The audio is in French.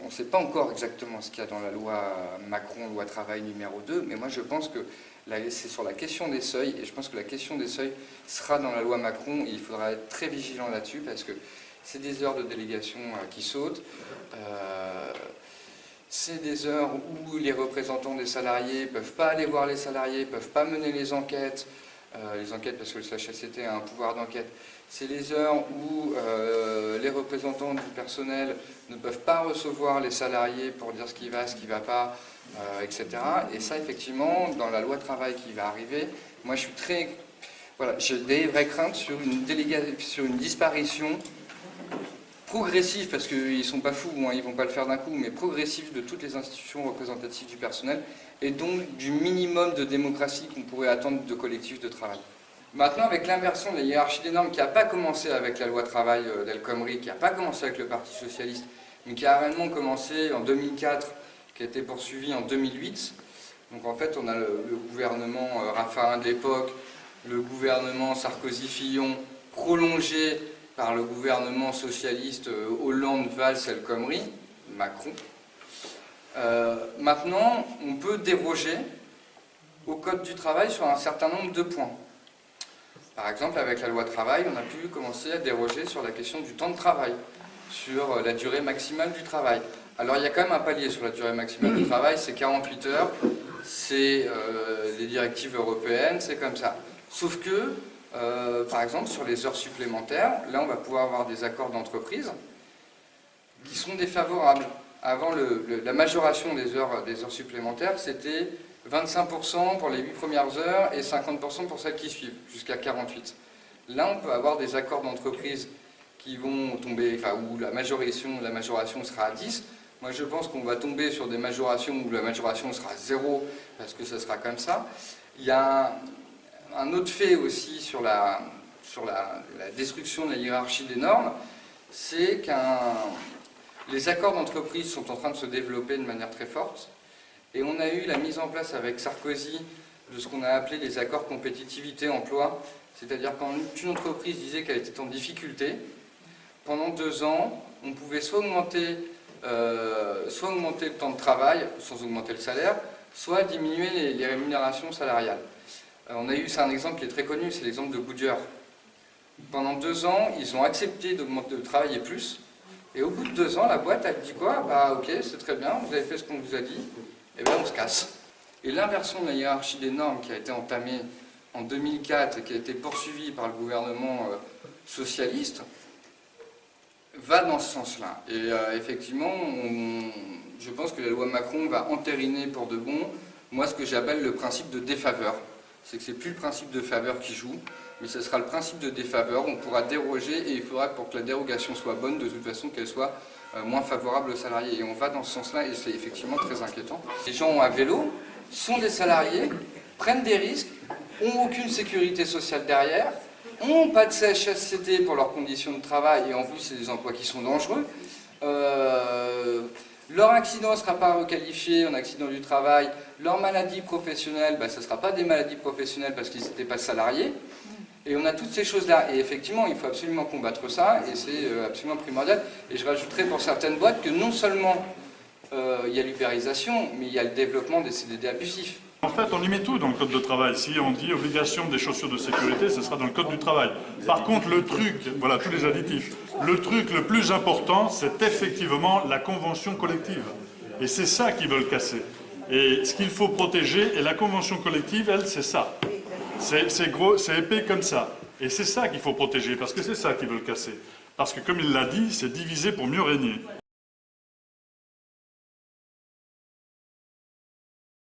on ne sait pas encore exactement ce qu'il y a dans la loi Macron, loi travail numéro 2, mais moi je pense que c'est sur la question des seuils, et je pense que la question des seuils sera dans la loi Macron, et il faudra être très vigilant là-dessus, parce que c'est des heures de délégation qui sautent, c'est des heures où les représentants des salariés ne peuvent pas aller voir les salariés, ne peuvent pas mener les enquêtes parce que le CHSCT a un pouvoir d'enquête. C'est les heures où les représentants du personnel ne peuvent pas recevoir les salariés pour dire ce qui va pas, etc. Et ça, effectivement, dans la loi travail qui va arriver, moi je suis très... Voilà, j'ai des vraies craintes sur une disparition progressive, parce qu'ils ne sont pas fous, hein, ils ne vont pas le faire d'un coup, mais progressive de toutes les institutions représentatives du personnel, et donc du minimum de démocratie qu'on pourrait attendre de collectifs de travail. Maintenant, avec l'inversion de la hiérarchie des normes, qui n'a pas commencé avec la loi travail d'El Khomri, qui n'a pas commencé avec le Parti socialiste, mais qui a réellement commencé en 2004, qui a été poursuivi en 2008. Donc en fait, on a le gouvernement Raffarin de l'époque, le gouvernement Sarkozy-Fillon, prolongé par le gouvernement socialiste Hollande-Valls-El Khomri, Macron. Maintenant, on peut déroger au Code du travail sur un certain nombre de points. Par exemple, avec la loi travail, on a pu commencer à déroger sur la question du temps de travail, sur la durée maximale du travail. Alors il y a quand même un palier sur la durée maximale du travail, c'est 48 heures, c'est les directives européennes, c'est comme ça. Sauf que, par exemple, sur les heures supplémentaires, là on va pouvoir avoir des accords d'entreprise qui sont défavorables. Avant, la majoration des heures supplémentaires, c'était 25% pour les 8 premières heures et 50% pour celles qui suivent, jusqu'à 48. Là, on peut avoir des accords d'entreprise qui vont tomber, enfin, où la majoration sera à 10. Moi, je pense qu'on va tomber sur des majorations où la majoration sera à 0, parce que ça sera comme ça. Il y a un autre fait aussi sur la destruction de la hiérarchie des normes, c'est les accords d'entreprise sont en train de se développer de manière très forte. Et on a eu la mise en place avec Sarkozy de ce qu'on a appelé les accords compétitivité-emploi, c'est-à-dire quand une entreprise disait qu'elle était en difficulté, pendant 2 ans, on pouvait soit augmenter le temps de travail sans augmenter le salaire, soit diminuer les rémunérations salariales. C'est un exemple qui est très connu, c'est l'exemple de Goodyear. Pendant 2 ans, ils ont accepté de travailler plus, et au bout de 2 ans, la boîte, elle dit quoi? Bah ok, c'est très bien, vous avez fait ce qu'on vous a dit, et bien on se casse. Et l'inversion de la hiérarchie des normes qui a été entamée en 2004 et qui a été poursuivie par le gouvernement socialiste, va dans ce sens-là. Et effectivement, je pense que la loi Macron va entériner pour de bon, moi, ce que j'appelle le principe de défaveur. C'est que c'est plus le principe de faveur qui joue, mais ce sera le principe de défaveur. On pourra déroger et il faudra, pour que la dérogation soit bonne, de toute façon qu'elle soit moins favorable aux salariés. Et on va dans ce sens-là et c'est effectivement très inquiétant. Les gens à vélo sont des salariés, prennent des risques, n'ont aucune sécurité sociale derrière, n'ont pas de CHSCT pour leurs conditions de travail et en plus c'est des emplois qui sont dangereux. Leur accident ne sera pas requalifié en accident du travail. Leur maladie professionnelle, ce ne sera pas des maladies professionnelles parce qu'ils n'étaient pas salariés. Et on a toutes ces choses-là. Et effectivement, il faut absolument combattre ça, et c'est absolument primordial. Et je rajouterai pour certaines boîtes que non seulement il y a l'ubérisation, mais il y a le développement des CDD abusifs. En fait, on y met tout dans le Code de travail. Si on dit obligation des chaussures de sécurité, ce sera dans le Code du travail. Par contre, le truc, voilà, tous les additifs, le truc le plus important, c'est effectivement la convention collective. Et c'est ça qu'ils veulent casser. Et ce qu'il faut protéger, et la convention collective, elle, c'est ça. C'est gros, c'est épais comme ça. Et c'est ça qu'il faut protéger, parce que c'est ça qu'ils veulent casser. Parce que, comme il l'a dit, c'est diviser pour mieux régner.